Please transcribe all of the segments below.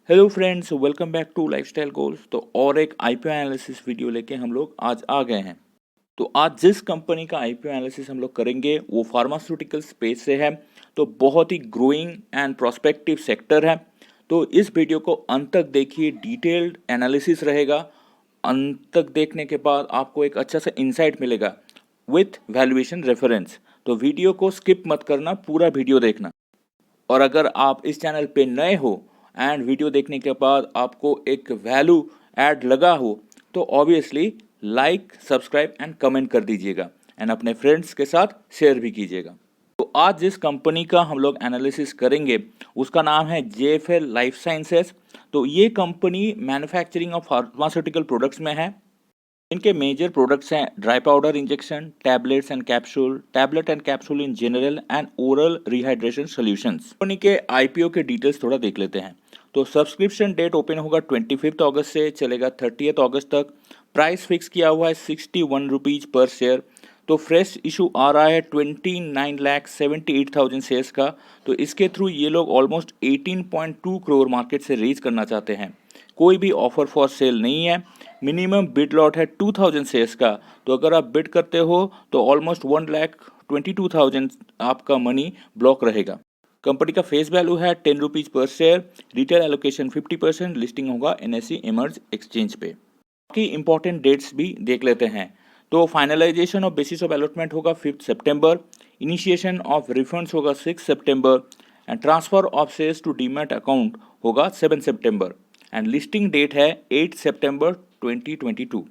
Hello friends, welcome back to lifestyle goals. तो और एक आईपीओ एनालिसिस वीडियो लेके हम लोग आज आ गए हैं। तो आज जिस कंपनी का आईपीओ एनालिसिस हम लोग करेंगे वो फार्मास्यूटिकल स्पेस से है। तो बहुत ही ग्रोइंग एंड प्रोस्पेक्टिव सेक्टर है। तो इस वीडियो को अंत तक देखिए, डिटेल्ड एनालिसिस रहेगा। अंत तक देखने के बाद आपको एक अच्छा सा इंसाइट मिलेगा विथ वैल्यूएशन रेफरेंस। तो वीडियो को स्किप मत करना, पूरा वीडियो देखना। और अगर आप इस चैनल पे नए हो एंड वीडियो देखने के बाद आपको एक वैल्यू ऐड लगा हो तो obviously like, subscribe and comment कर दीजिएगा एंड अपने फ्रेंड्स के साथ शेयर भी कीजिएगा। तो आज जिस कंपनी का हम लोग एनालिसिस करेंगे उसका नाम है JFL लाइफ साइंसेस। तो ये company manufacturing of pharmaceutical products में है। इनके मेजर प्रोडक्ट्स हैं dry powder injection, tablet and capsule in general and oral rehydration solutions. Company के आईपीओ के डिटेल्स थोड़ा देख लेते हैं। तो सब्सक्रिप्शन डेट ओपन होगा 25 अगस्त से चलेगा 30 अगस्त तक। प्राइस फिक्स किया हुआ है 61 रुपीज़ पर शेयर। तो फ्रेश इशू आ रहा है 29,78,000 शेयर्स का। तो इसके थ्रू ये लोग ऑलमोस्ट 18.2 करोड़ मार्केट से रेज करना चाहते हैं। कोई भी ऑफर फॉर सेल नहीं है। मिनिमम बिड लॉट है 2000 शेयर्स का। तो अगर आप बिड करते हो तो ऑलमोस्ट 1,22,000 आपका मनी ब्लॉक रहेगा। कंपनी का फेस वैल्यू है 10 रुपीज़ पर शेयर। Retail allocation 50%। लिस्टिंग होगा NSE इमर्ज एक्सचेंज पे। की इंपॉर्टेंट डेट्स भी देख लेते हैं। तो finalization of basis of allotment होगा 5 सितंबर। इनिशिएशन ऑफ रिफंड्स होगा 6 सितंबर and transfer of shares to demat account होगा 7 सितंबर एंड लिस्टिंग डेट है 8 सितंबर 2022।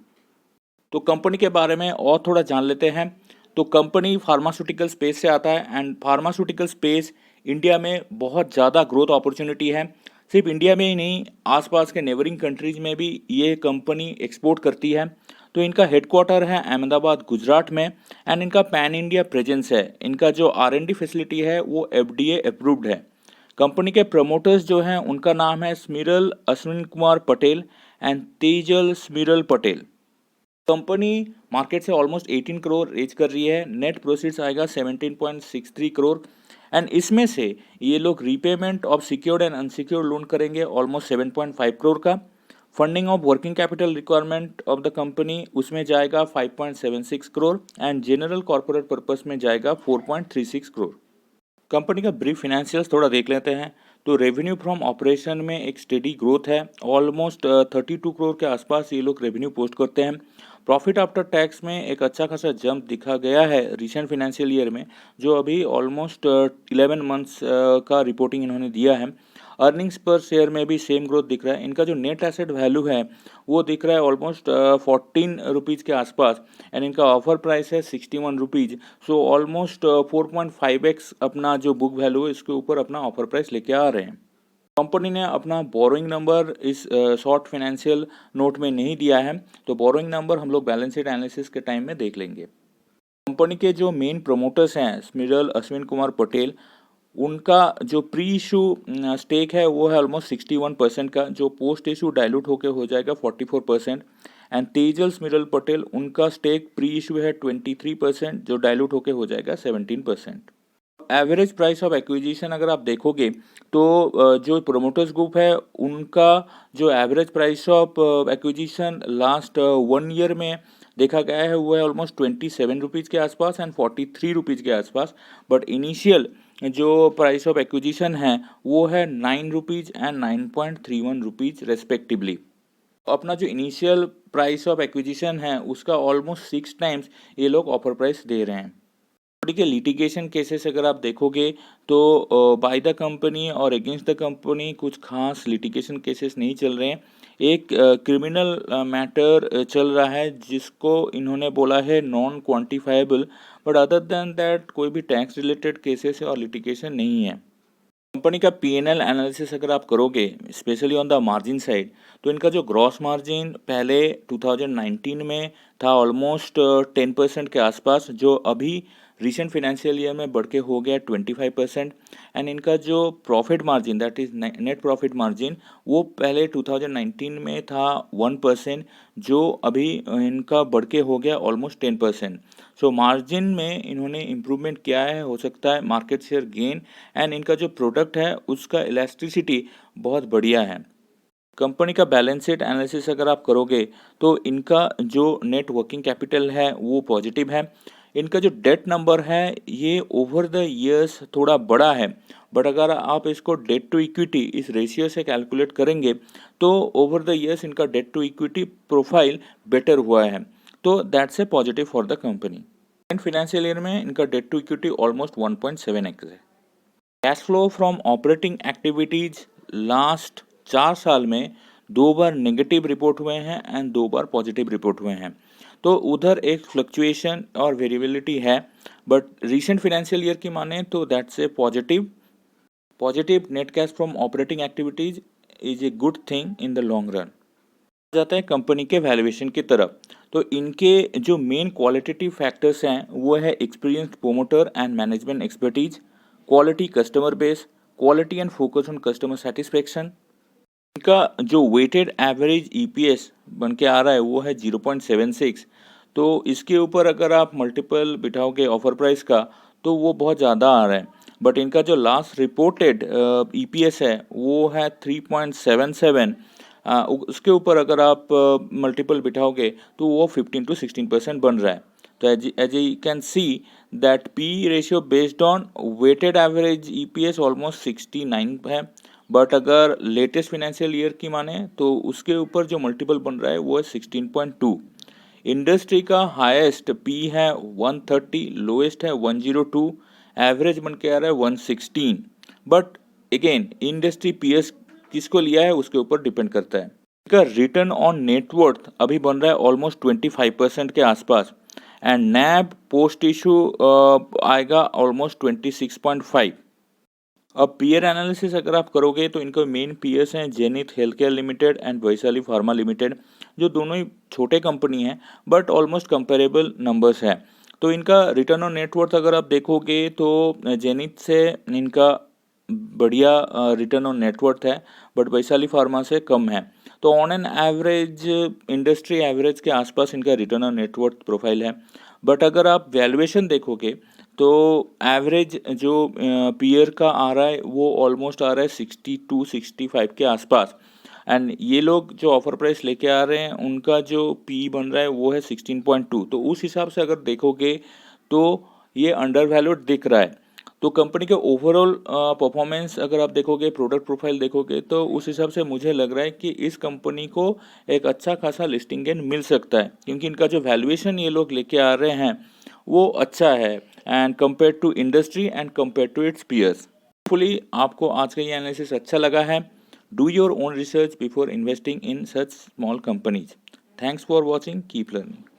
तो कंपनी के बारे में और थोड़ा जान लेते हैं। तो कंपनी फार्मास्यूटिकल स्पेस से आता है एंड फार्मास्यूटिकल स्पेस इंडिया में बहुत ज़्यादा ग्रोथ अपॉर्चुनिटी है। सिर्फ इंडिया में ही नहीं, आसपास के नेबरिंग कंट्रीज में भी ये कंपनी एक्सपोर्ट करती है। तो इनका हेडक्वार्टर है अहमदाबाद, गुजरात में एंड इनका पैन इंडिया प्रेजेंस है। इनका जो R&D फैसिलिटी है वो FDA अप्रूव्ड है। कंपनी के प्रमोटर्स जो हैं उनका नाम है Smiral Ashwin Kumar Patel and Tejal Smiral Patel. Company market से ऑलमोस्ट 18 करोड़ रेज कर रही है। नेट प्रोसीड्स आएगा 17.63 करोड़ एंड इसमें से ये लोग repayment of secured and unsecured loan करेंगे ऑलमोस्ट 7.5 करोड़ का। Funding of working capital requirement of the company उसमें जाएगा 5.76 crore and general corporate purpose में जाएगा 4.36 करोड़। कंपनी का ब्रीफ फिनेंशियल्स थोड़ा देख लेते हैं। तो रेवेन्यू फ्रॉम ऑपरेशन में एक स्टेडी ग्रोथ है। ऑलमोस्ट 32 करोड़ के आसपास ये लोग रेवेन्यू पोस्ट करते हैं। प्रॉफिट आफ्टर टैक्स में एक अच्छा खासा जंप दिखा गया है रिसेंट फाइनेंशियल ईयर में, जो अभी ऑलमोस्ट 11 मंथ्स का रिपोर्टिंग इन्होंने दिया है। अर्निंग्स पर शेयर में भी सेम ग्रोथ दिख रहा है। इनका जो नेट एसेट वैल्यू है वो दिख रहा है ऑलमोस्ट 14 रुपीज़ के आसपास एंड इनका ऑफर प्राइस है 61 रुपीज़। सो ऑलमोस्ट 4.5x अपना जो बुक वैल्यू है इसके ऊपर अपना ऑफर प्राइस लेके आ रहे हैं। कंपनी ने अपना बोरोइंग नंबर इस शॉर्ट फाइनेंशियल नोट में नहीं दिया है। तो बोरोइंग नंबर हम लोग बैलेंस शीट एनालिसिस के टाइम में देख लेंगे। कंपनी के जो मेन प्रमोटर्स हैं स्मिरल अश्विन कुमार पटेल, उनका जो प्री इशू स्टेक है वो है ऑलमोस्ट 61% का, जो पोस्ट इशू डाइल्यूट होकर हो जाएगा 44%। एंड तेजल स्मिरल पटेल, उनका स्टेक प्री इशू है 23%, जो डाइल्यूट होकर हो जाएगा 17%। एवरेज प्राइस ऑफ एक्विजिशन अगर आप देखोगे तो जो प्रोमोटर्स ग्रुप है उनका जो average price of acquisition last 1 year में देखा गया है वो है ऑलमोस्ट 27 रुपीज़ के आसपास एंड 43 रुपीज़ के आसपास। बट इनिशियल जो प्राइस ऑफ एक्विजिशन है वो है 9 रुपीज़ एंड 9.31 रुपीज़ रेस्पेक्टिवली। अपना जो इनिशियल प्राइस ऑफ एक्विजिशन है उसका ऑलमोस्ट 6 टाइम्स ये लोग ऑफर प्राइस दे रहे हैं। कंपनी के लिटिगेशन केसेस अगर आप देखोगे तो बाय द कंपनी और अगेंस्ट द कंपनी कुछ खास लिटिगेशन केसेस नहीं चल रहे हैं। एक क्रिमिनल मैटर चल रहा है जिसको इन्होंने बोला है non quantifiable, but other than that कोई भी टैक्स रिलेटेड केसेस और लिटिगेशन नहीं है। कंपनी का P&L एनालिसिस अगर आप करोगे specially on the margin side, तो इनका जो ग्रॉस मार्जिन पहले 2019 में था ऑलमोस्ट 10% के आसपास, जो अभी रिसेंट फाइनेंशियल ईयर में बढ़ के हो गया 25%। एंड इनका जो profit margin that is net profit margin वो पहले 2019 में था 1%, जो अभी इनका बढ़ के हो गया ऑलमोस्ट 10%। सो मार्जिन में इन्होंने इम्प्रूवमेंट किया है, हो सकता है मार्केट शेयर गेन, एंड इनका जो प्रोडक्ट है उसका इलास्टिसिटी बहुत बढ़िया है। कंपनी का बैलेंस शीट एनालिसिस अगर आप करोगे तो इनका जो नेट वर्किंग कैपिटल है वो पॉजिटिव है। इनका जो डेट नंबर है ये ओवर द ईयर्स थोड़ा बड़ा है, बट अगर आप इसको डेट टू इक्विटी इस रेशियो से कैलकुलेट करेंगे तो ओवर द ईयर्स इनका debt to equity profile better हुआ है, तो that's a positive for the company. And financial year में इनका debt to equity almost 1.7x है। Cash flow from operating activities last 4 साल में 2 बार नेगेटिव रिपोर्ट हुए हैं एंड 2 बार पॉजिटिव रिपोर्ट हुए हैं, तो उधर एक फ्लक्चुएशन और वेरिएबिलिटी है, बट रिसेंट फाइनेंशियल ईयर की माने तो that's a positive net cash from operating activities is a good thing in the long run. जाता है कंपनी के वैल्यूएशन की तरफ, तो इनके जो मेन क्वालिटेटिव फैक्टर्स हैं वो है experienced promoter and management expertise, quality customer base, quality and focus on customer satisfaction. इनका जो वेटेड एवरेज ईपीएस बन के आ रहा है वो है 0.76, तो इसके ऊपर अगर आप मल्टीपल बिठाओगे ऑफर प्राइस का तो वो बहुत ज़्यादा आ रहा है, बट इनका जो लास्ट रिपोर्टेड ईपीएस है वो है 3.77। उसके ऊपर अगर आप मल्टीपल बिठाओगे तो वो 15 to 16% बन रहा है। तो as you can see that P ratio based on weighted average EPS almost 69 है, बट अगर लेटेस्ट फाइनेंशियल ईयर की माने तो उसके ऊपर जो मल्टीपल बन रहा है वो है 16.2। इंडस्ट्री का हाईएस्ट पी है 130, लोएस्ट है 102, एवरेज बन के आ रहा है 116, बट अगेन इंडस्ट्री पीएस किसको लिया है उसके ऊपर डिपेंड करता है। इसका रिटर्न ऑन नेटवर्थ अभी बन रहा है ऑलमोस्ट 25% के आसपास, एंड नैब पोस्ट इशू आएगा ऑलमोस्ट 26.5। अब पीयर एनालिसिस अगर आप करोगे तो इनके मेन पीयर्स हैं zenith health care limited and Vaishali pharma limited, जो दोनों ही छोटे कंपनी हैं बट ऑलमोस्ट कंपेरेबल नंबर्स हैं। तो इनका रिटर्न ऑन नेटवर्थ अगर आप देखोगे तो जेनिथ से इनका बढ़िया रिटर्न ऑन नेटवर्थ है, बट वैशाली फार्मा से कम है। तो on an average industry average के आसपास इनका रिटर्न ऑन नेटवर्थ प्रोफाइल है, बट अगर आप वैल्यूएशन देखोगे तो एवरेज जो पीयर का आ रहा है वो ऑलमोस्ट आ रहा है 62-65 के आसपास, एंड ये लोग जो ऑफर प्राइस लेके आ रहे हैं उनका जो पी बन रहा है वो है 16.2, तो उस हिसाब से अगर देखोगे तो ये अंडर वैल्यूड दिख रहा है। तो कंपनी के ओवरऑल परफॉर्मेंस अगर आप देखोगे, प्रोडक्ट प्रोफाइल देखोगे, तो उस हिसाब से मुझे लग रहा है कि इस कंपनी को एक अच्छा खासा लिस्टिंग गेन मिल सकता है, क्योंकि इनका जो वैल्यूएशन ये लोग लेके आ रहे हैं वो अच्छा है and compare to industry and compare to its peers. Hopefully आपको आज का ये एनालिसिस अच्छा लगा है। Do your own research before investing in such small companies. Thanks for watching, keep learning.